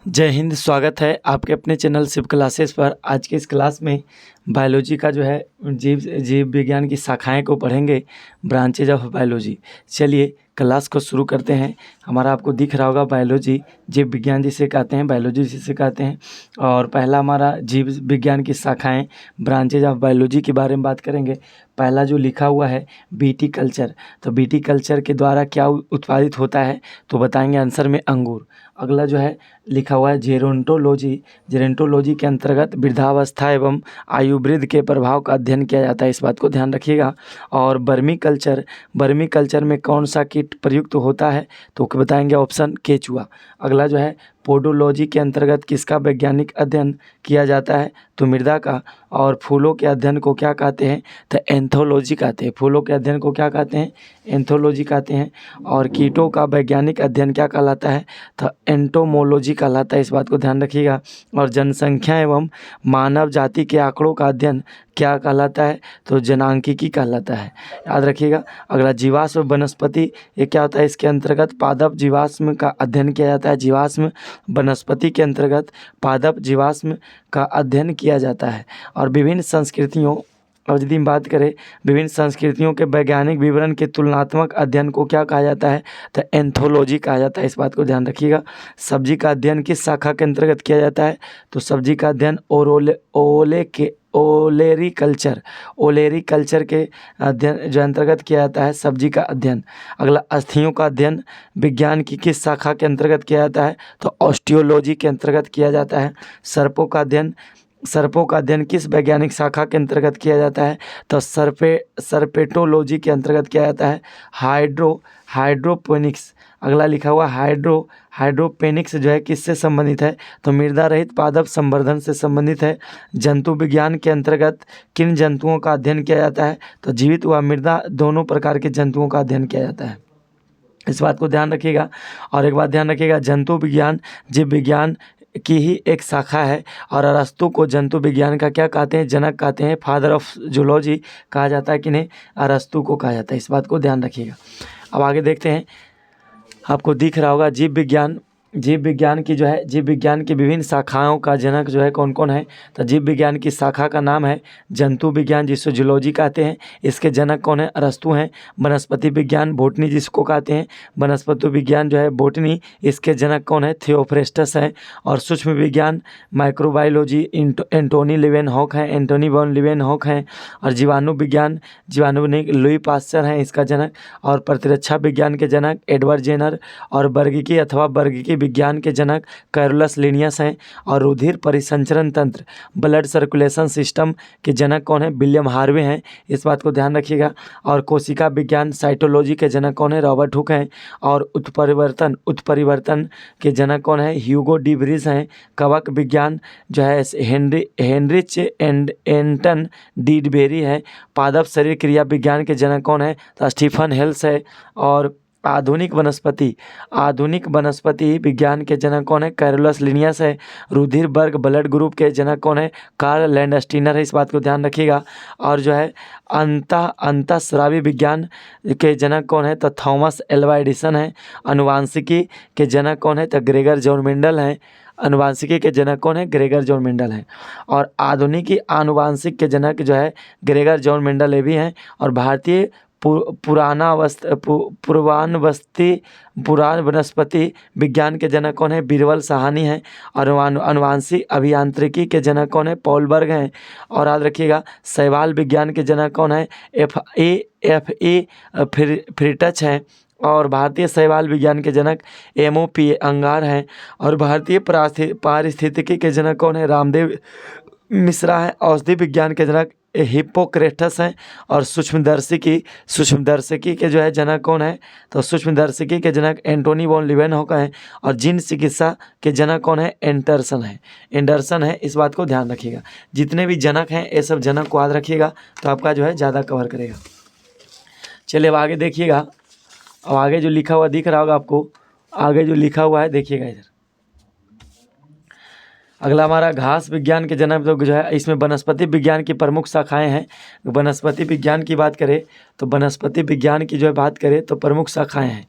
जय हिंद। स्वागत है आपके अपने चैनल शिव क्लासेस पर। आज के इस क्लास में बायोलॉजी का जो है जीव जीव विज्ञान की शाखाएं को पढ़ेंगे, ब्रांचेज ऑफ बायोलॉजी। चलिए क्लास को शुरू करते हैं। हमारा आपको दिख रहा होगा बायोलॉजी, जीव विज्ञान जिसे कहते हैं, बायोलॉजी जिसे कहते हैं। और पहला हमारा जीव विज्ञान की शाखाएं, ब्रांचेज ऑफ बायोलॉजी के बारे में बात करेंगे। पहला जो लिखा हुआ है बीटी कल्चर, तो बीटी कल्चर के द्वारा क्या उत्पादित होता है तो बताएंगे आंसर में अंगूर। अगला जो है लिखा हुआ है जेरोंटोलॉजी। जेरोंटोलॉजी के अंतर्गत वृद्धावस्था एवं आयु वृद्धि के प्रभाव का अध्ययन किया जाता है, इस बात को ध्यान रखिएगा। और बर्मी कल्चर, बर्मी कल्चर में कौन सा कीट प्रयुक्त होता है तो बताएंगे ऑप्शन केचुआ। अगला जो है पोडोलॉजी के अंतर्गत किसका वैज्ञानिक अध्ययन किया जाता है तो मृदा का। और फूलों के अध्ययन को क्या कहते हैं तो एंथोलॉजी कहते हैं। फूलों के अध्ययन को क्या कहते हैं, एंथोलॉजी कहते हैं। और कीटों का वैज्ञानिक अध्ययन क्या कहलाता है तो एंटोमोलॉजी कहलाता है, इस बात को ध्यान रखिएगा। और जनसंख्या एवं मानव जाति के आंकड़ों का अध्ययन क्या कहलाता है तो जनांकिकी कहलाता है, याद रखिएगा। अगला जीवाश्म वनस्पति, ये क्या होता है, इसके अंतर्गत पादप जीवाश्म का अध्ययन किया जाता है। जीवाश्म वनस्पति के अंतर्गत पादप जीवाश्म का अध्ययन किया जाता है। और विभिन्न संस्कृतियों, और यदि हम बात करें विभिन्न संस्कृतियों के वैज्ञानिक विवरण के तुलनात्मक अध्ययन को क्या कहा जाता है तो एंथोलॉजी कहा जाता है, इस बात को ध्यान रखिएगा। सब्जी का अध्ययन किस शाखा के अंतर्गत किया जाता है तो सब्जी का अध्ययन ओलेरी कल्चर, ओलेरी कल्चर के अध्ययन जो अंतर्गत किया जाता है सब्जी का अध्ययन। अगला अस्थियों का अध्ययन विज्ञान की किस शाखा के अंतर्गत किया जाता है तो ऑस्टियोलॉजी के अंतर्गत किया जाता है। सर्पों का अध्ययन, सर्पों का अध्ययन किस वैज्ञानिक शाखा के अंतर्गत किया जाता है तो सर्पेटोलॉजी के अंतर्गत किया जाता है। हाइड्रोपोनिक्स, अगला लिखा हुआ हाइड्रोपोनिक्स जो है किससे संबंधित है तो मृदा रहित पादप संवर्धन से संबंधित है। जंतु विज्ञान के अंतर्गत किन जंतुओं का अध्ययन किया जाता है तो जीवित व मृदा दोनों प्रकार के जंतुओं का अध्ययन किया जाता है, इस बात को ध्यान रखिएगा। और एक बात ध्यान रखिएगा, जंतु विज्ञान जीव विज्ञान की ही एक शाखा है। और अरस्तु को जंतु विज्ञान का क्या कहते हैं, जनक कहते हैं, फादर ऑफ जूलॉजी कहा जाता है कि नहीं, अरस्तु को कहा जाता है, इस बात को ध्यान रखिएगा। अब आगे देखते हैं, आपको दिख रहा होगा जीव विज्ञान, जीव विज्ञान की जो है जीव विज्ञान की विभिन्न शाखाओं का जनक जो है कौन कौन है तो जीव विज्ञान की शाखा का नाम है जंतु विज्ञान जिसको जूलॉजी कहते हैं, इसके जनक कौन है अरस्तु हैं। वनस्पति विज्ञान बोटनी जिसको कहते हैं, वनस्पति विज्ञान जो है बोटनी, इसके जनक कौन है थियोफ्रेस्टस है। और सूक्ष्म विज्ञान माइक्रोबायोलॉजी एंटोनी लिवेनहॉक हैं, एंटोनी वॉन लिवेनहॉक हैं। और जीवाणु विज्ञान, जीवाणु ने लुई पास्चर हैं इसका जनक। और प्रतिरक्षा विज्ञान के जनक एडवर्ड जेनर। और वर्गीकी अथवा वर्गीकी विज्ञान के जनक कैरोलस लिनियस हैं। और रुधिर परिसंचरण तंत्र ब्लड सर्कुलेशन सिस्टम के जनक कौन है विलियम हार्वे हैं, इस बात को ध्यान रखिएगा। और कोशिका विज्ञान साइटोलॉजी के जनक कौन है रॉबर्ट हुक हैं। और उत्परिवर्तन के जनक कौन है ह्यूगो डी व्रीज हैं। कवक विज्ञान जो है हेनरिच एंटन डीडबेरी है। पादप शरीर क्रिया विज्ञान के जनक कौन है तो स्टीफन हेल्स है। और आधुनिक वनस्पति विज्ञान के जनक कौन है कैरोलस लिनियस है। रुधिर वर्ग ब्लड ग्रुप के जनक कौन है कार्ल लैंडस्टीनर है, इस बात को ध्यान रखिएगा। और जो है अंतःस्रावी विज्ञान के जनक कौन है तो थॉमस एल्वा एडिसन है। अनुवांशिकी के जनक कौन है तो ग्रेगर जॉन मेंडल हैं। अनुवांशिकी के जनक कौन है ग्रेगर जॉन मेंडल हैं। और आधुनिकी आनुवांशिक के जनक जो है ग्रेगर जॉन मेंडल ये भी हैं। और भारतीय पुराण वनस्पति विज्ञान के जनक कौन है बीरबल साहनी हैं। और अनुवांशिक अभियांत्रिकी के जनक कौन है पॉल बर्ग हैं। और याद रखिएगा शैवाल विज्ञान के जनक कौन है F.A. फ्रिटच हैं। और भारतीय शैवाल विज्ञान के जनक MOP अंगार हैं। और भारतीय पारिस्थितिकी के जनक कौन है रामदेव मिश्रा हैं। औषधि विज्ञान के जनक हिप्पोक्रेटस हैं। और सूक्ष्मदर्शिकी के जो है जनक कौन है तो सूक्ष्मदर्शिकी के जनक एंटोनी वॉन लिवेनहॉक हैं। और जीन चिकित्सा के जनक कौन है एंडरसन है, इस बात को ध्यान रखिएगा। जितने भी जनक हैं ये सब जनक को याद रखिएगा तो आपका जो है ज़्यादा कवर करेगा। चलिए अब आगे देखिएगा, अब आगे जो लिखा हुआ दिख रहा होगा आपको, आगे जो लिखा हुआ है देखिएगा इधर। अगला हमारा घास विज्ञान के जनक तो जो है इसमें वनस्पति विज्ञान की प्रमुख शाखाएं हैं। वनस्पति विज्ञान की बात करें तो वनस्पति विज्ञान की जो है बात करें तो प्रमुख शाखाएं हैं।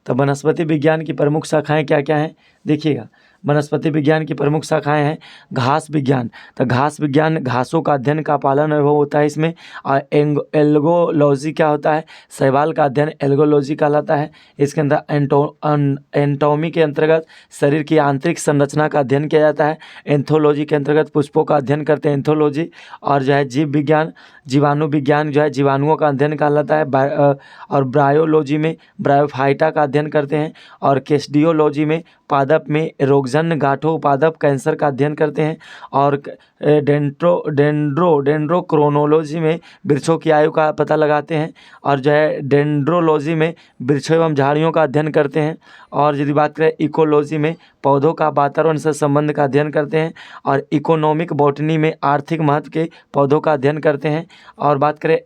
तो वनस्पति विज्ञान की प्रमुख शाखाएं क्या क्या हैं देखिएगा। वनस्पति विज्ञान की प्रमुख शाखाएं हैं घास विज्ञान, तो घास विज्ञान घासों का अध्ययन का पालन वो होता है इसमें। और एल्गोलॉजी क्या होता है, शैवाल का अध्ययन एल्गोलॉजी कहलाता है। इसके अंदर एंटोमी के अंतर्गत शरीर की आंतरिक संरचना का अध्ययन किया जाता है। एंथोलॉजी के अंतर्गत पुष्पों का अध्ययन करते हैं एंथोलॉजी। और जो है जीव विज्ञान जीवाणु विज्ञान जो है जीवाणुओं का अध्ययन कहलाता है। और ब्रायोलॉजी में ब्रायोफाइटा का अध्ययन करते हैं। और केस्डियोलॉजी में पादप में रोगजन्य गांठों पादप कैंसर का अध्ययन करते हैं। और डेंड्रोक्रोनोलॉजी में वृक्षों की आयु का पता लगाते हैं। और जो है डेंड्रोलॉजी में वृक्षों एवं झाड़ियों का अध्ययन करते हैं। और यदि बात करें इकोलॉजी में पौधों का वातावरण से संबंध का अध्ययन करते हैं। और इकोनॉमिक बॉटनी में आर्थिक महत्व के पौधों का अध्ययन करते हैं। और बात करें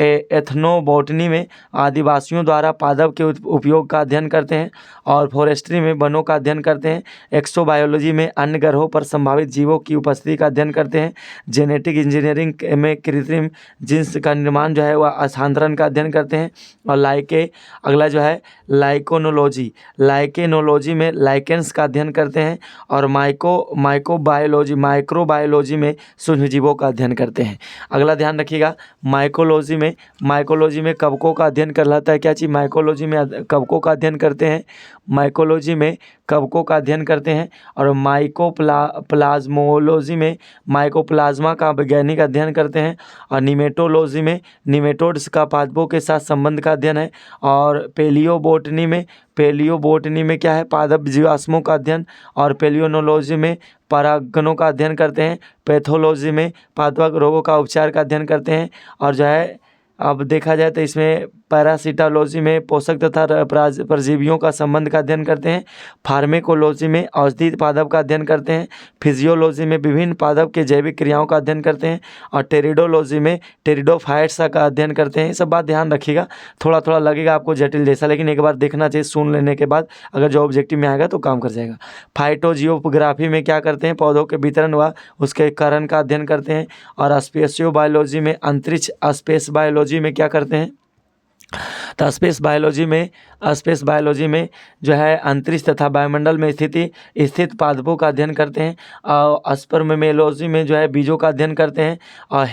एथनोबॉटनी में आदिवासियों द्वारा पादप के उपयोग का अध्ययन करते हैं। और फॉरेस्ट्री में वनों का अध्ययन करते हैं। एक्सोबायोलॉजी में अन्य ग्रहों पर संभावित जीवों की उपस्थिति का अध्ययन करते हैं। जेनेटिक इंजीनियरिंग में कृत्रिम जीन्स का निर्माण जो है वह हस्तांतरण का अध्ययन करते हैं। और अगला जो है लाइकेनोलॉजी में लाइकेंस का अध्ययन करते हैं। और माइक्रोबायोलॉजी में सूक्ष्मजीवों का अध्ययन करते हैं। अगला ध्यान रखिएगा माइकोलॉजी में कवकों का अध्ययन कहलाता है। क्या चीज़ माइकोलॉजी में कवकों का अध्ययन करते हैं। माइकोलॉजी में कवकों का अध्ययन करते हैं। और प्लाज्मोलॉजी में माइकोप्लाज्मा का वैज्ञानिक अध्ययन करते हैं। और निमेटोलॉजी में निमेटोड्स का पादपों के साथ संबंध का अध्ययन है। और पेलियोबोटनी में क्या है, पादप जीवाश्मों का अध्ययन। और पेलियोनोलॉजी में परागणों का अध्ययन करते हैं। पैथोलॉजी में पादप रोगों का उपचार का अध्ययन करते हैं। और जो है अब देखा जाए तो इसमें पैरासिटोलॉजी में पोषक तथा परजीवियों का संबंध का अध्ययन करते हैं। फार्मेकोलॉजी में औषधि पादप का अध्ययन करते हैं। फिजियोलॉजी में विभिन्न पादप के जैविक क्रियाओं का अध्ययन करते हैं। और टेरिडोलॉजी में टेरिडोफाइट्स का अध्ययन करते हैं। ये सब बात ध्यान रखिएगा, थोड़ा थोड़ा लगेगा आपको जटिल जैसा, लेकिन एक बार देखना चाहिए, सुन लेने के बाद अगर जो ऑब्जेक्टिव में आएगा तो काम कर जाएगा। फाइटोजियोग्राफी में क्या करते हैं, पौधों के वितरण व उसके कारण का अध्ययन करते हैं। और स्पेशियो बायोलॉजी में अंतरिक्ष स्पेस बायोलॉजी में क्या करते हैं, तो स्पेस बायोलॉजी में जो है अंतरिक्ष तथा वायुमंडल में स्थित पादपों का अध्ययन करते हैं। और स्पर्मेलोजी में जो है बीजों का अध्ययन करते हैं। और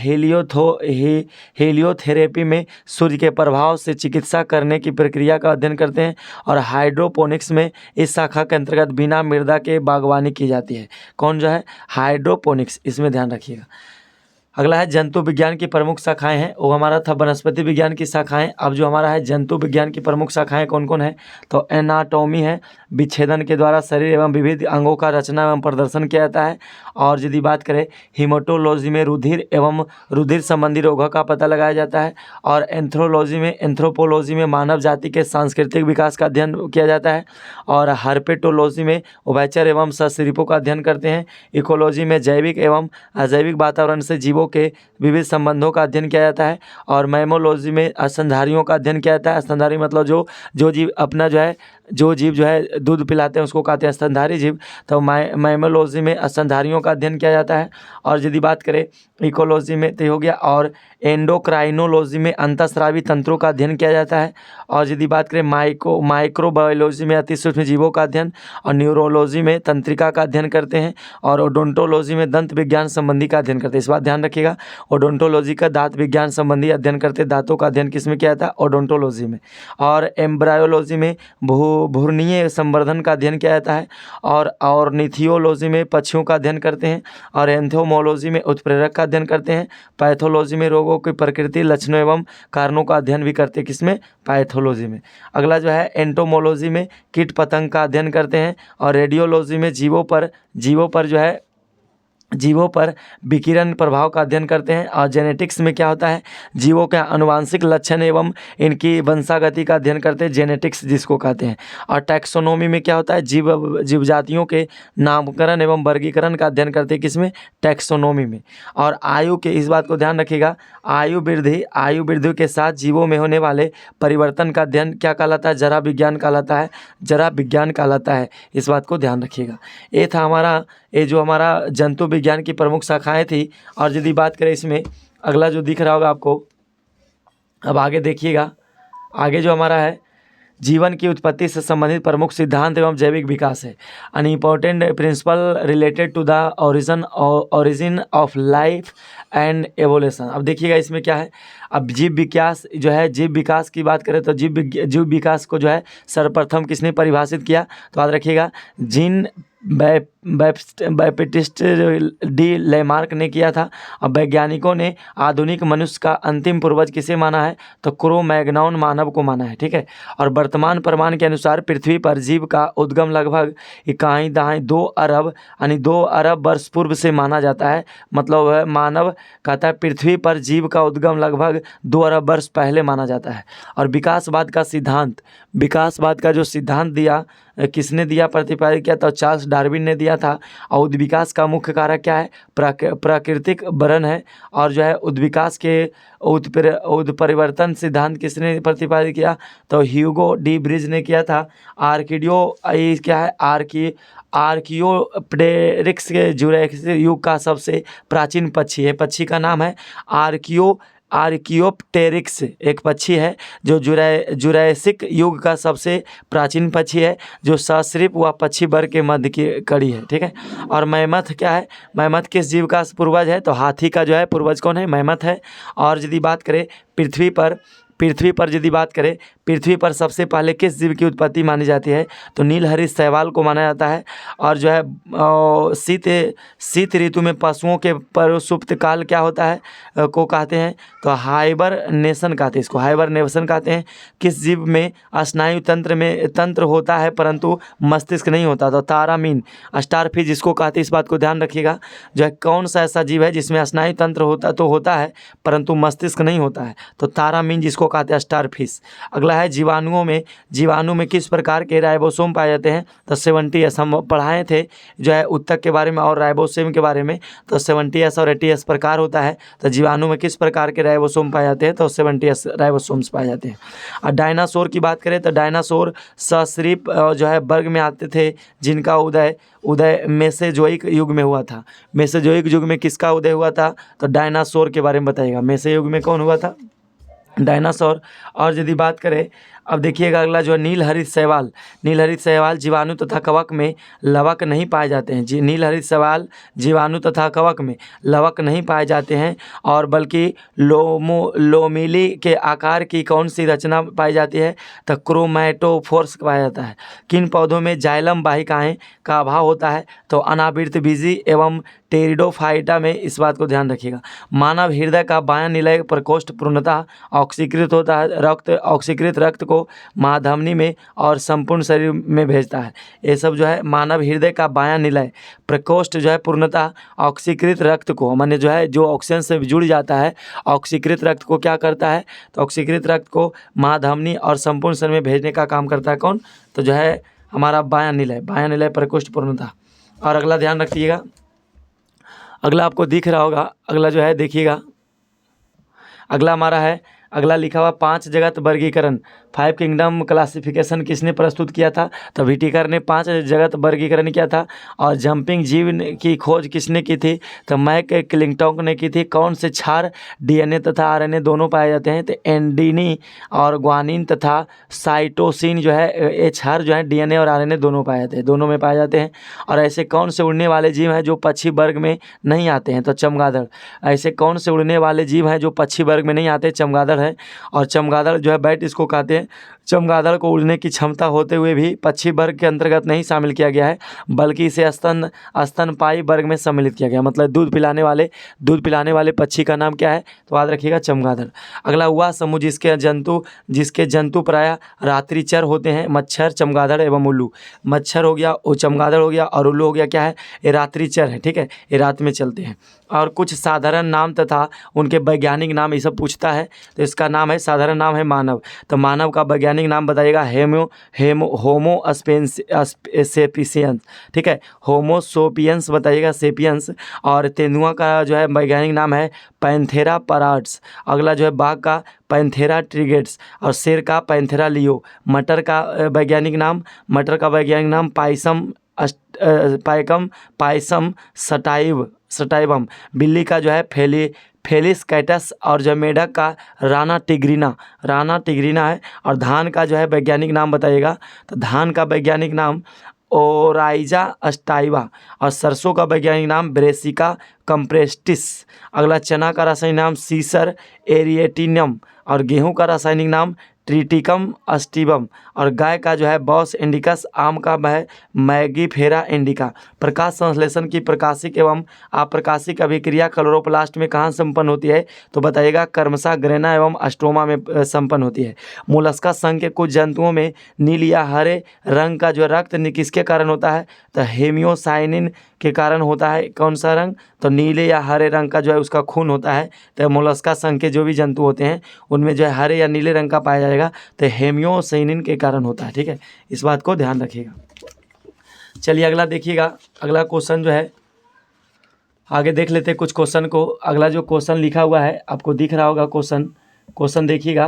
हेलियोथेरेपी में सूर्य के प्रभाव से चिकित्सा करने की प्रक्रिया का अध्ययन करते हैं। और हाइड्रोपोनिक्स में इस शाखा के अंतर्गत बिना मृदा के बागवानी की जाती है। कौन जो है, हाइड्रोपोनिक्स, इसमें ध्यान रखिएगा। अगला है जंतु विज्ञान की प्रमुख शाखाएं हैं, वो हमारा था वनस्पति विज्ञान की शाखाएं। अब जो हमारा है जंतु विज्ञान की प्रमुख शाखाएं कौन कौन है, तो एनाटॉमी है, विच्छेदन के द्वारा शरीर एवं विविध अंगों का रचना एवं प्रदर्शन किया जाता है। और यदि बात करें हीमेटोलॉजी में रुधिर संबंधी रोगों का पता लगाया जाता है। और एंथ्रोपोलॉजी में मानव जाति के सांस्कृतिक विकास का अध्ययन किया जाता है। और हर्पेटोलॉजी में उभयचर एवं सरीसृपों का अध्ययन करते हैं। इकोलॉजी में जैविक एवं अजैविक वातावरण से जीवों के विविध संबंधों का अध्ययन किया जाता है। और मैमोलॉजी में स्तनधारियों का अध्ययन किया जाता है। स्तनधारी मतलब जो जीव अपना जो जीव जो है दूध पिलाते हैं उसको कहते हैं स्तनधारी जीव। तो मैमोलॉजी में स्तनधारियों का अध्ययन किया जाता है। और यदि बात करें इकोलॉजी में तो हो गया। और एंडोक्राइनोलॉजी में अंतःस्रावी तंत्रों का अध्ययन किया जाता है। और यदि बात करें माइक्रोबायोलॉजी में अति सूक्ष्म जीवों का अध्ययन। और न्यूरोलॉजी में तंत्रिका का अध्ययन करते हैं। और ओडोंटोलॉजी में दंत विज्ञान संबंधी का अध्ययन करते हैं। इस बात ध्यान रखिएगा, ओडोंटोलॉजी का दांत विज्ञान संबंधी अध्ययन करते हैं। दांतों का अध्ययन किस में किया जाता है, ओडोंटोलॉजी में। और एम्ब्रायोलॉजी में भ्रूणीय संवर्धन का अध्ययन किया जाता है। और ऑर्निथियोलॉजी में पक्षियों का अध्ययन करते हैं। और एंथोमोलॉजी में उत्प्रेरक का अध्ययन करते हैं। पैथोलॉजी में रोगों की प्रकृति, लक्षणों एवं कारणों का अध्ययन भी करते हैं, किसमें, पैथोलॉजी में। अगला जो है एंटोमोलॉजी में कीट पतंग का अध्ययन करते हैं। और रेडियोलॉजी में जीवों पर विकिरण प्रभाव का अध्ययन करते हैं। और जेनेटिक्स में क्या होता है, जीवों के आनुवांशिक लक्षण एवं इनकी वंशागति का अध्ययन करते हैं, जेनेटिक्स जिसको कहते हैं। और टैक्सोनॉमी में क्या होता है, जीव जातियों के नामकरण एवं वर्गीकरण का अध्ययन करते हैं, किसमें, टैक्सोनॉमी में। और आयु के, इस बात को ध्यान रखिएगा, आयु वृद्धि के साथ जीवों में होने वाले परिवर्तन का अध्ययन क्या कहलाता है, जरा विज्ञान कहलाता है। इस बात को ध्यान रखिएगा। ये था जो हमारा जंतु विज्ञान की प्रमुख शाखाएं थी। और यदि बात करें इसमें अगला जो दिख रहा होगा आपको, अब आगे देखिएगा, आगे जो हमारा है जीवन की उत्पत्ति से संबंधित प्रमुख सिद्धांत एवं जैविक विकास है। An important principle related to the origin of life and evolution. अब देखिएगा इसमें क्या है। अब जीव विकास जो है, जीव विकास की बात करें तो जीव विकास को जो है सर्वप्रथम किसने परिभाषित किया, तो याद रखिएगा जीन बैप्टिस्ट डी लेमार्क ने किया था। अब वैज्ञानिकों ने आधुनिक मनुष्य का अंतिम पूर्वज किसे माना है, तो क्रो मैग्नॉन मानव को माना है, ठीक है। और वर्तमान प्रमाण के अनुसार पृथ्वी पर जीव का उद्गम लगभग इकाई दहाई 2 अरब यानी 2 अरब वर्ष पूर्व से माना जाता है। मतलब है मानव कहता है पृथ्वी पर जीव का उद्गम लगभग 2 अरब वर्ष पहले माना जाता है। और विकासवाद का सिद्धांत, विकासवाद का जो सिद्धांत दिया किसने दिया, प्रतिपादित किया, तो चार्ल्स डार्विन ने दिया था। और उद्विकास का मुख्य कारक क्या है, प्राकृतिक वरण है। और जो है उद्विकास के उत्परिवर्तन सिद्धांत किसने प्रतिपादित किया, तो ह्यूगो डी ब्रिज ने किया था। क्या है आर्कियोप्टेरिक्स के जुरैसिक युग का सबसे प्राचीन पक्षी है। पक्षी का नाम है आर्कियोप्टेरिक्स, एक पक्षी है जो जुरैसिक युग का सबसे प्राचीन पक्षी है, जो ससरीप व पक्षी वर्ग के मध्य की कड़ी है, ठीक है। और मैमथ क्या है, मैमथ किस जीव का पूर्वज है, तो हाथी का जो है पूर्वज कौन है, मैमथ है। और यदि बात करें पृथ्वी पर यदि बात करें पृथ्वी पर सबसे पहले किस जीव की उत्पत्ति मानी जाती है, तो नीलहरित शैवाल को माना जाता है। और जो है शीत ऋतु में पशुओं के प्रसुप्त काल क्या होता है को कहते हैं, तो हाइबरनेशन कहते हैं, इसको हाइबरनेशन कहते हैं। किस जीव में स्नायु तंत्र होता है परंतु मस्तिष्क नहीं होता, तो तारामीन स्टारफिश जिसको कहते हैं, इस बात को ध्यान रखिएगा। जो है कौन सा ऐसा जीव है जिसमें स्नायु तंत्र होता है परंतु मस्तिष्क नहीं होता है, तो तारामीन जिसको कहते हैं स्टारफिश। अगला है जीवाणु में किस प्रकार के राइबोसोम पाए जाते हैं, तो 70S हम पढ़ाए थे जो है उत्तक के बारे में और राइबोसोम के बारे में, तो 70S और 80S प्रकार होता है। तो जीवाणु में किस प्रकार के राइबोसोम पाए जाते हैं, तो 70S राइबोसोम्स पाए जाते हैं। और डायनासोर की बात करें तो डायनासोर ससरीप जो है वर्ग में आते थे, जिनका उदय मेसेजोइक युग में हुआ था। मेसेजोइक युग में किसका उदय हुआ था, तो डायनासोर के बारे में बताइएगा। मेसे युग में कौन हुआ था, डायनासोर। और यदि बात करें अब देखिएगा अगला जो है नीलहरित शैवाल जीवाणु तथा कवक में लवक नहीं पाए जाते हैं। नीलहरित शैवाल जीवाणु तथा कवक में लवक नहीं पाए जाते हैं, और बल्कि लोमिली के आकार की कौन सी रचना पाई जाती है, तो क्रोमैटोफोर्स पाया जाता है। किन पौधों में जाइलम वाहिकाएं का अभाव होता है, तो अनावृत बीजी एवं टेरिडोफाइटा में, इस बात को ध्यान रखिएगा। मानव हृदय का बायां निलय प्रकोष्ठ पूर्णतः ऑक्सीकृत होता है, ऑक्सीकृत रक्त को महाधमनी में और संपूर्ण शरीर में भेजता है। ये सब जो है मानव हृदय का बायां निलय प्रकोष्ठ जो है पूर्णतः ऑक्सीकृत रक्त को, माने जो है जो ऑक्सीजन से जुड़ जाता है, ऑक्सीकृत रक्त को क्या करता है, तो ऑक्सीकृत रक्त को महाधमनी और संपूर्ण शरीर में भेजने का काम करता है कौन, तो जो है हमारा बायां निलय प्रकोष्ठ पूर्णतः। और अगला ध्यान रखिएगा, अगला आपको दिख रहा होगा, अगला जो है देखिएगा, अगला हमारा है, अगला लिखा हुआ 5 जगत वर्गीकरण 5 किंगडम क्लासिफिकेशन किसने प्रस्तुत किया था, तो व्हिटेकर ने 5 जगत वर्गीकरण किया था। और जंपिंग जीव की खोज किसने की थी, तो मैक क्लिंटॉक ने की थी। कौन से क्षार डीएनए तथा आरएनए दोनों पाए जाते हैं, तो एंडीनी और ग्वानिन तथा साइटोसिन जो है ये क्षार जो है डीएनए और आरएनए दोनों पाए जाते हैं, दोनों में पाए जाते हैं। और ऐसे कौन से उड़ने वाले जीव हैं जो पक्षी वर्ग में नहीं आते हैं, तो चमगादड़। ऐसे कौन से उड़ने वाले जीव हैं जो पक्षी वर्ग में नहीं आते, चमगादड़ है। और चमगादड़ जो है बैट इसको कहते हैं। चमगादड़ को उड़ने की क्षमता होते हुए भी पक्षी वर्ग के अंतर्गत नहीं शामिल किया गया है, बल्कि इसे स्तनपायी वर्ग में सम्मिलित किया गया। मतलब दूध पिलाने वाले पक्षी का नाम क्या है, तो याद रखिएगा चमगादड़। अगला वह समूह जिसके जंतु प्रायः रात्रिचर होते हैं, मच्छर, चमगादड़ एवं उल्लू। मच्छर हो गया, चमगादड़ हो गया, और उल्लू हो गया, क्या है, ये रात्रिचर है, ठीक है, ये रात में चलते हैं। और कुछ साधारण नाम तथा उनके वैज्ञानिक नाम ये सब पूछता है, तो इसका नाम है, साधारण नाम है मानव। तो मानव का वैज्ञानिक नाम बताइएगा होमो सेपियंस, ठीक है, होमो सोपियंस बताइएगा, सेपियंस। और तेंदुआ का जो है वैज्ञानिक नाम है पैंथेरा पराड्स। अगला जो है बाघ का पैंथेरा ट्रिगेट्स, और शेर का पैंथेरा लियो। मटर का वैज्ञानिक नाम पायसम सटाइवम। बिल्ली का जो है फेलिस कैटस, और जो मेढक का राना टिग्रिना है। और धान का जो है वैज्ञानिक नाम बताइएगा, तो धान का वैज्ञानिक नाम ओराइजा अस्टाइवा, और सरसों का वैज्ञानिक नाम ब्रेसिका कंप्रेस्टिस। अगला, चना का रासायनिक नाम सीसर एरिएटिनम, और गेहूं का रासायनिक नाम ट्रिटिकम अस्टिबम, और गाय का जो है बॉस इंडिकस, आम का है मैगीफेरा इंडिका। प्रकाश संश्लेषण की प्रकाशिक एवं अप्रकाशिक अभिक्रिया क्लोरोप्लास्ट में कहाँ संपन्न होती है, तो बताइएगा क्रमशः ग्रेना एवं अस्ट्रोमा में संपन्न होती है। मोलस्का संघ के कुछ जंतुओं में नील या हरे रंग का जो रक्त किसके कारण होता है, तो हेमियोसाइनिन के कारण होता है। कौन सा रंग, तो नीले या हरे रंग का जो है उसका खून होता है। तो मोलस्का संघ के जो भी जंतु होते हैं उनमें जो है हरे या नीले रंग का पाया जाएगा, तो हेमियोसाइनिन के कारण होता है। ठीक है, इस बात को ध्यान रखिएगा। चलिए अगला देखिएगा, अगला क्वेश्चन जो है आगे देख लेते हैं कुछ क्वेश्चन को। अगला जो क्वेश्चन लिखा हुआ है आपको दिख रहा होगा, क्वेश्चन देखिएगा।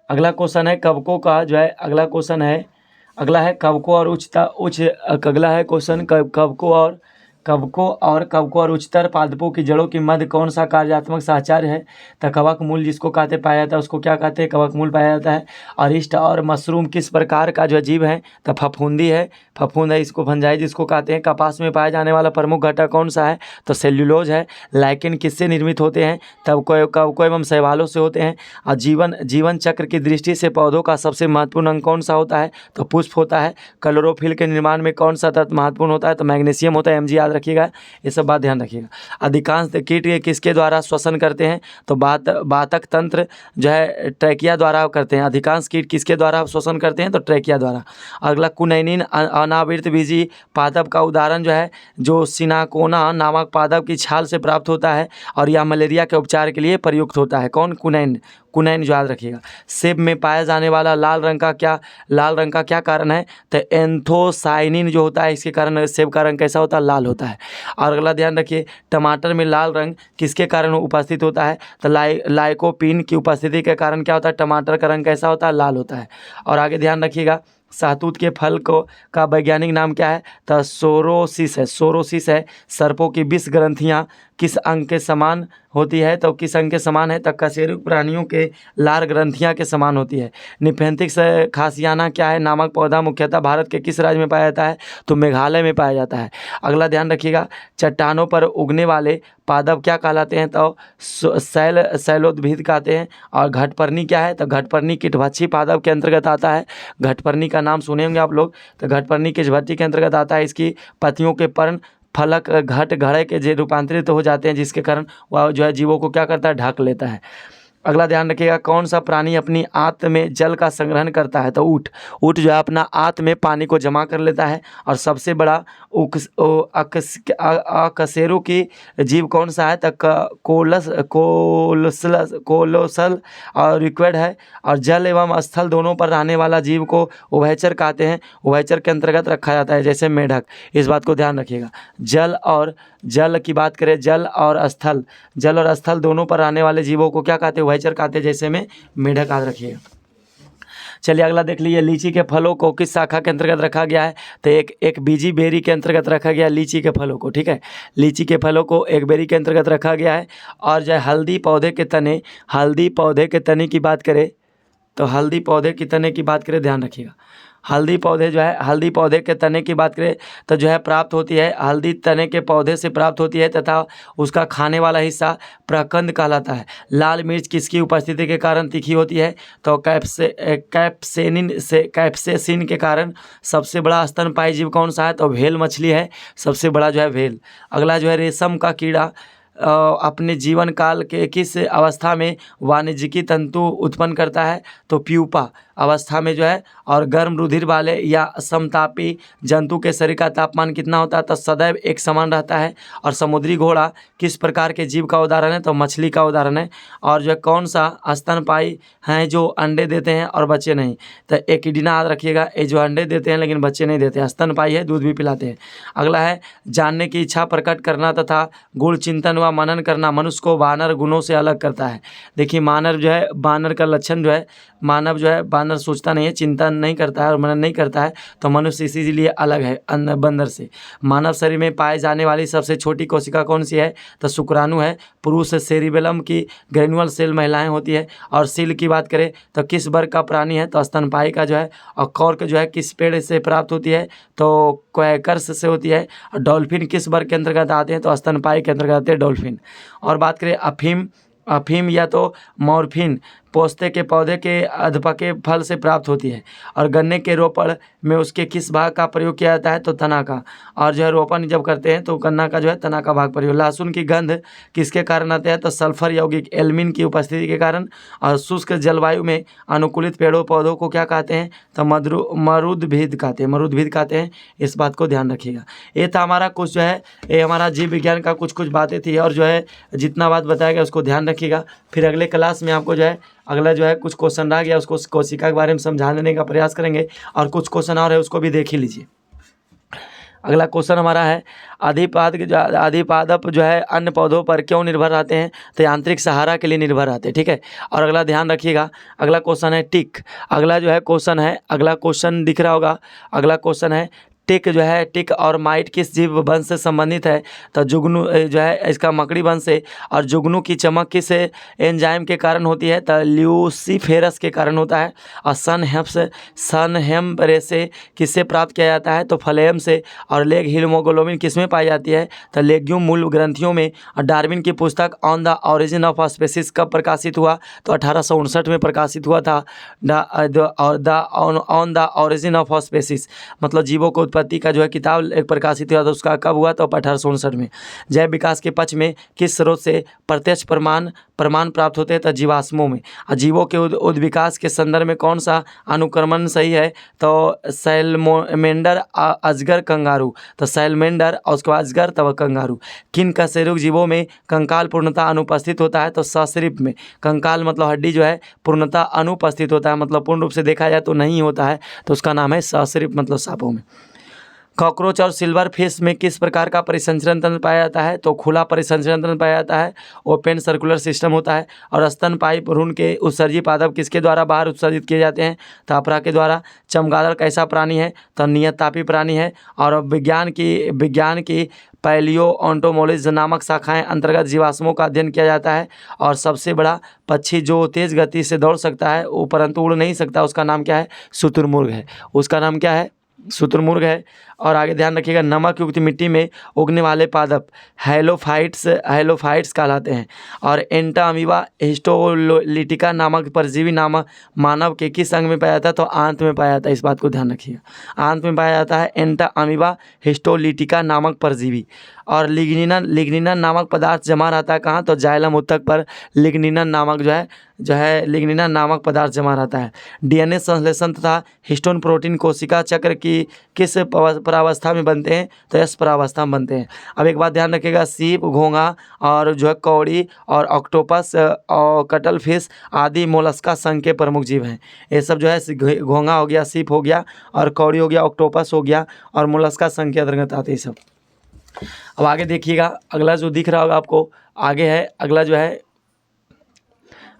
अगला क्वेश्चन है कवकों का जो है, अगला कवकों और अगला है क्वेश्चन कवकों और उच्चतर पादपों की जड़ों के मध्य कौन सा कार्यात्मक साहचर्य है, तो कवक मूल जिसको कहते पाया जाता है उसको क्या कहते हैं, कवक मूल पाया जाता है। अरिष्ट और मशरूम किस प्रकार का जो जीव है, तो फफूंद है, इसको फंजाई जिसको कहते हैं। कपास में पाया जाने वाला प्रमुख घटक कौन सा है, तो सेल्यूलोज है। लाइकेन किससे निर्मित होते हैं, तब कवकों एवं शैवालों से होते हैं। और जीवन चक्र की दृष्टि से पौधों का सबसे महत्वपूर्ण अंग कौन सा होता है, तो पुष्प होता है। क्लोरोफिल के निर्माण में कौन सा तत्व महत्वपूर्ण होता है, तो मैग्नीशियम होता है। mg याद रखिएगा, ये सब बात ध्यान रखिएगा। अधिकांश कीट किसके द्वारा श्वसन करते हैं, तो बातक तंत्र जो है ट्रैकिया द्वारा करते हैं। अधिकांश कीट किसके द्वारा श्वसन करते हैं, तो ट्रैकिया द्वारा। अगला, कुनैनिन अनावृत बीजी पादप का उदाहरण जो है जो सिनाकोना नामक पादप की छाल से प्राप्त होता है, और यह मलेरिया के उपचार के लिए प्रयुक्त होता है। कौन, कुनैन याद रखिएगा। सेब में पाया जाने वाला लाल रंग का क्या कारण है, तो एंथोसाइनिन जो होता है इसके कारण सेब का रंग कैसा होता है, लाल होता है। और अगला ध्यान रखिए, टमाटर में लाल रंग किसके कारण उपस्थित होता है, तो लाइकोपीन की उपस्थिति के कारण क्या होता है, टमाटर का रंग कैसा होता है, लाल होता है। और आगे ध्यान रखिएगा, शहतूत के फल का वैज्ञानिक नाम क्या है, तो सोरोसिस है। सर्पों की विष ग्रंथियाँ किस अंग के समान होती है, तो किस अंग के समान है, तो कशेरुक प्राणियों के लार ग्रंथियाँ के समान होती है। निफेंथिक्स खासियाना क्या है नामक पौधा मुख्यतः भारत के किस राज्य में पाया जाता है, तो मेघालय में पाया जाता है। अगला ध्यान रखिएगा, चट्टानों पर उगने वाले पादप क्या कहलाते हैं, तो शैलोद्भिद कहते हैं। और घटपर्णी क्या है, तो घटपर्णी कीटभक्षी पादप के अंतर्गत आता है। घटपर्णी का नाम सुने होंगे आप लोग, तो घटपर्णी कीटभक्षी के अंतर्गत आता है। इसकी पत्तियों के पर्ण फलक घड़े के जे रूपांतरित हो जाते हैं, जिसके कारण वह जो है जीवों को क्या करता है, ढक लेता है। अगला ध्यान रखिएगा, कौन सा प्राणी अपनी आंत में जल का संग्रहण करता है, तो ऊँट जो है अपना आंत में पानी को जमा कर लेता है। और सबसे बड़ा अकशेरुकी की जीव कौन सा है, तो कोलोसल और रिक्वेड है। और जल एवं स्थल दोनों पर रहने वाला जीव को उभयचर कहते हैं। उभयचर के अंतर्गत रखा जाता है, जैसे मेढक। इस बात को ध्यान रखिएगा। जल की बात करें, जल और स्थल दोनों पर रहने वाले जीवों को क्या कहते हैं, उभयचर कहते हैं, जैसे में मेढक याद रखिएगा। चलिए अगला देख लीजिए, लीची के फलों को किस शाखा के अंतर्गत रखा गया है, तो एक बीजी बेरी के अंतर्गत रखा गया है लीची के फलों को। ठीक है, लीची के फलों को एक बेरी के अंतर्गत रखा गया है। और जो है हल्दी पौधे के तने की बात करें, तो हल्दी पौधे के तने की बात करें, ध्यान रखिएगा। हल्दी पौधे के तने की बात करें तो जो है प्राप्त होती है, हल्दी तने के पौधे से प्राप्त होती है, तथा उसका खाने वाला हिस्सा प्रकंद कहलाता है। लाल मिर्च किसकी उपस्थिति के कारण तीखी होती है, तो कैप्सेसिन के कारण। सबसे बड़ा स्तनपायी जीव कौन सा है, तो व्हेल मछली है, सबसे बड़ा जो है व्हेल। अगला जो है रेशम का कीड़ा अपने जीवन काल के किस अवस्था में वाणिज्यिकी तंतु उत्पन्न करता है, तो प्यूपा अवस्था में जो है। और गर्म रुधिर वाले या समतापी जंतु के शरीर का तापमान कितना होता है, तो सदैव एक समान रहता है। और समुद्री घोड़ा किस प्रकार के जीव का उदाहरण है, तो मछली का उदाहरण है। और जो है कौन सा स्तनपायी हैं जो अंडे देते हैं और बच्चे नहीं, तो एकिडना याद रखिएगा, ये जो अंडे देते हैं लेकिन बच्चे नहीं देते, स्तनपायी है, दूध भी पिलाते हैं। अगला है जानने की इच्छा प्रकट करना तथा गुण चिंतन व मनन करना मनुष्य को वानर गुणों से अलग करता है। देखिए वानर का लक्षण जो है मानव जो है बानर सोचता नहीं है, चिंता नहीं करता है और मनन नहीं करता है, तो मनुष्य इसीलिए अलग है अन्य बंदर से। मानव शरीर में पाए जाने वाली सबसे छोटी कोशिका कौन सी है? तो शुक्राणु है। पुरुष सेरिबेलम की ग्रेनुअल सेल महिलाएं होती है। और सील की बात करें तो किस वर्ग का प्राणी है? तो स्तनपायी का जो है। और कॉर्क जो है किस पेड़ से प्राप्त होती है? तो क्वैकर्स से होती है। और डॉल्फिन किस वर्ग के अंतर्गत आते हैं? तो स्तनपायी के अंतर्गत आते हैं डॉल्फिन। और बात करें अफीम या तो मॉर्फिन पोस्ते के पौधे के अधपके फल से प्राप्त होती है। और गन्ने के रोपण में उसके किस भाग का प्रयोग किया जाता है? तो तना का। और जो है रोपण जब करते हैं तो गन्ना का जो है तना का भाग प्रयोग। लहसुन की गंध किसके कारण आते हैं? तो सल्फर यौगिक एल्मिन की उपस्थिति के कारण। और शुष्क जलवायु में अनुकूलित पेड़ों पौधों को क्या कहते हैं? तो मरुद्भिद कहते हैं। इस बात को ध्यान रखिएगा। ये था हमारा कुछ जो है, ये हमारा जीव विज्ञान का कुछ बातें थी। और जो है जितना बात बताया गया उसको ध्यान रखिएगा। फिर अगले क्लास में आपको जो है अगला जो है कुछ क्वेश्चन रह गया उसको कोशिका के बारे में समझा देने का प्रयास करेंगे। और कुछ क्वेश्चन और है उसको भी देख ही लीजिए। अगला क्वेश्चन हमारा है अधिपादप जो है अन्य पौधों पर क्यों निर्भर रहते हैं? तो यांत्रिक सहारा के लिए निर्भर रहते हैं। ठीक है। और अगला ध्यान रखिएगा, अगला क्वेश्चन है टिक। अगला क्वेश्चन दिख रहा होगा। अगला क्वेश्चन है टिक और माइट किस जीव वंश से संबंधित है? तो जुगनू जो है इसका मकड़ी वंश से। और जुगनू की चमक किस एंजाइम के कारण होती है? तो ल्यूसीफेरस के कारण होता है। और सनहेम रेसे किससे प्राप्त किया जाता है? तो फ्लेम से। और लेग हीमोग्लोबिन किस में पाई जाती है? तो लेग्यूम मूल ग्रंथियों में। और डार्विन की पुस्तक on the origin of species कब प्रकाशित हुआ? तो 1859 में प्रकाशित हुआ था। On the origin of species मतलब जीवों को उत्पत्ति का जो है किताब एक प्रकाशित हुआ था, उसका कब हुआ? तो 1859 में। जैव विकास के पक्ष में किस स्रोत से प्रत्यक्ष प्रमाण प्राप्त होते हैं? तो जीवाश्मों में। और जीवों के उद्विकास के संदर्भ में कौन सा अनुक्रमण सही है? तो सैलमेंडर अजगर कंगारू। तो सैलमेंडर और उसके बाद अजगर तब कंगारू। किन कशेरुक जीवों में कंकाल पूर्णतः अनुपस्थित होता है? तो ससरीप में। कंकाल मतलब हड्डी जो है पूर्णतः अनुपस्थित होता है, मतलब पूर्ण रूप से देखा जाए तो नहीं होता है, तो उसका नाम है ससरीप मतलब सांपों में। कॉकरोच और सिल्वर फिश में किस प्रकार का परिसंचरण तंत्र पाया जाता है? तो खुला परिसंचरण तंत्र पाया जाता है। ओपन सर्कुलर सिस्टम होता है। और स्तनपायी भ्रूण के उत्सर्जी पादप किसके द्वारा बाहर उत्सर्जित किए जाते हैं? तो अपरा के द्वारा। चमगादड़ कैसा प्राणी है? तो नियततापी प्राणी है। और विज्ञान की पैलियोओंटोमोलॉजी नामक शाखाएं अंतर्गत जीवाश्मों का अध्ययन किया जाता है। और सबसे बड़ा पक्षी जो तेज गति से दौड़ सकता है वो परंतु उड़ नहीं सकता, उसका नाम क्या है? शुतुरमुर्ग है। उसका नाम क्या है? शुतुरमुर्ग है। और आगे ध्यान रखिएगा, नमक युक्त मिट्टी में उगने वाले पादप हैलोफाइट्स कहलाते हैं। और एंटा अमीबा हिस्टोलिटिका नामक परजीवी नामक मानव के किस अंग में पाया जाता है? तो आंत में पाया जाता है। इस बात को ध्यान रखिएगा, आंत में पाया जाता है एंटा अमीबा हिस्टोलिटिका नामक परजीवी। और लिग्निन नामक पदार्थ जमा रहता है कहाँ? तो जाइलम उत्तक पर लिग्निन नामक पदार्थ जमा रहता है। डीएनए संश्लेषण तथा हिस्टोन प्रोटीन कोशिका चक्र की किस परावस्था में बनते हैं? तो एस परावस्था में बनते हैं। अब एक बात ध्यान रखिएगा, सीप, घोंघा और जो है कौड़ी और ऑक्टोपस और कटल फिश आदि मोलस्का संघ के प्रमुख जीव हैं। ये सब जो है घोंघा हो गया, सीप हो गया और कौड़ी हो गया, ऑक्टोपस हो गया और मोलस्का संघ के अंतर्गत आते हैं सब। अब आगे देखिएगा, अगला जो दिख रहा होगा आपको आगे है,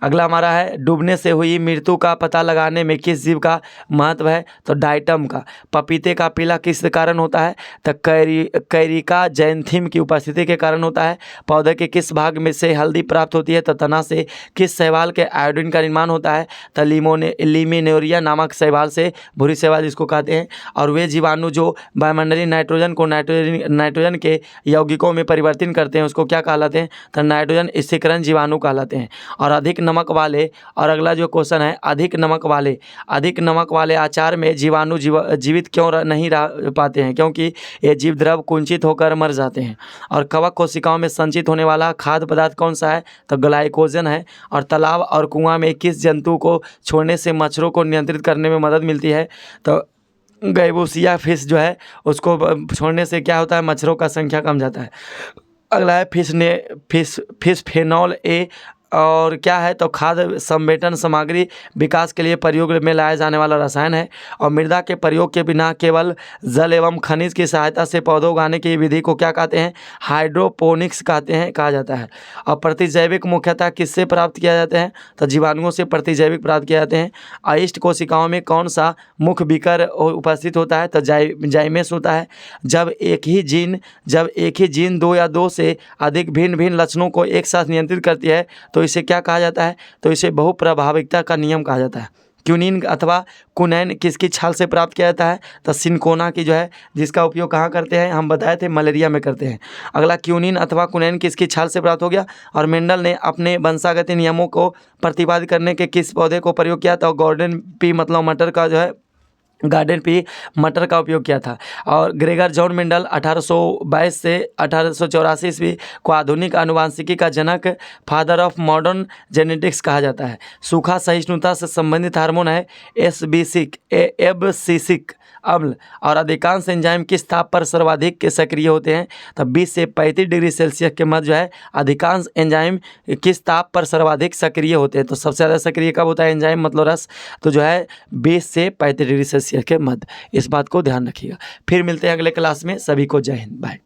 अगला हमारा है डूबने से हुई मृत्यु का पता लगाने में किस जीव का महत्व है? तो डाइटम का। पपीते का पीला किस कारण होता है? तो कैरिका जैंथियम की उपस्थिति के कारण होता है। पौधे के किस भाग में से हल्दी प्राप्त होती है? तो तना से। किस शैवाल के आयोडीन का निर्माण होता है? तो लिमिनोरिया नामक शैवाल से, भूरी शैवाल जिसको कहते हैं। और वे जीवाणु जो वायुमंडलीय नाइट्रोजन को नाइट्रोजन के यौगिकों में परिवर्तन करते हैं उसको क्या कहलाते हैं? तो नाइट्रोजन स्थिरीकरण जीवाणु कहलाते हैं। और अधिक नमक वाले, और अगला जो क्वेश्चन है अधिक नमक वाले आचार में जीवाणु जीवित क्यों नहीं रह पाते हैं? क्योंकि ये जीव द्रव कुंचित होकर मर जाते हैं। और कवक कोशिकाओं में संचित होने वाला खाद्य पदार्थ कौन सा है? तो ग्लाइकोजन है। और तालाब और कुआं में किस जंतु को छोड़ने से मच्छरों को नियंत्रित करने में मदद मिलती है? तो गैबोसिया फिश जो है उसको छोड़ने से क्या होता है? मच्छरों का संख्या कम जाता है। अगला है फिश फेनॉल ए और क्या है तो खाद्य संवेटन सामग्री विकास के लिए प्रयोग में लाया जाने वाला रसायन है। और मृदा के प्रयोग के बिना केवल जल एवं खनिज की सहायता से पौधे उगाने की विधि को क्या कहते हैं? हाइड्रोपोनिक्स कहा जाता है। और प्रतिजैविक मुख्यतः किससे प्राप्त किया जाते हैं? तो जीवाणुओं से प्रतिजैविक प्राप्त किए जाते हैं। अयिष्ट कोशिकाओं में कौन सा मुख्य विकर उपस्थित होता है? तो जाइमेस होता है। जब एक ही जीन दो या दो से अधिक भिन्न भिन्न लक्षणों को एक साथ नियंत्रित करती है तो इसे क्या कहा जाता है? तो इसे बहुप्रभाविकता का नियम कहा जाता है। क्यूनिन अथवा कुनैन किसकी छाल से प्राप्त किया जाता है? तो सिनकोना की जो है, जिसका उपयोग कहाँ करते हैं? हम बताए थे मलेरिया में करते हैं। अगला, क्यूनिन अथवा कुनैन किसकी छाल से प्राप्त हो गया? और मेंडल ने अपने वंशागति नियमों को प्रतिपादित करने के किस पौधे को प्रयोग किया? तो गार्डन पी मतलब मटर का जो है, गार्डन पी मटर का उपयोग किया था। और ग्रेगर जॉन मेंडल 1822 से 1884 ईस्वी को आधुनिक आनुवांशिकी का जनक, फादर ऑफ मॉडर्न जेनेटिक्स कहा जाता है। सूखा सहिष्णुता से संबंधित हार्मोन है एब्सिसिक अम्ल। और अधिकांश एंजाइम किस ताप पर सर्वाधिक के सक्रिय होते हैं? तो 20 से 35 डिग्री सेल्सियस के मध्य जो है अधिकांश एंजाइम किस ताप पर सर्वाधिक सक्रिय होते हैं? तो सबसे ज़्यादा सक्रिय कब होता है एंजाइम मतलब रस? तो जो है 20 से 35 डिग्री सेल्सियस के मध्य। इस बात को ध्यान रखिएगा। फिर मिलते हैं अगले क्लास में। सभी को जय हिंद, बाय।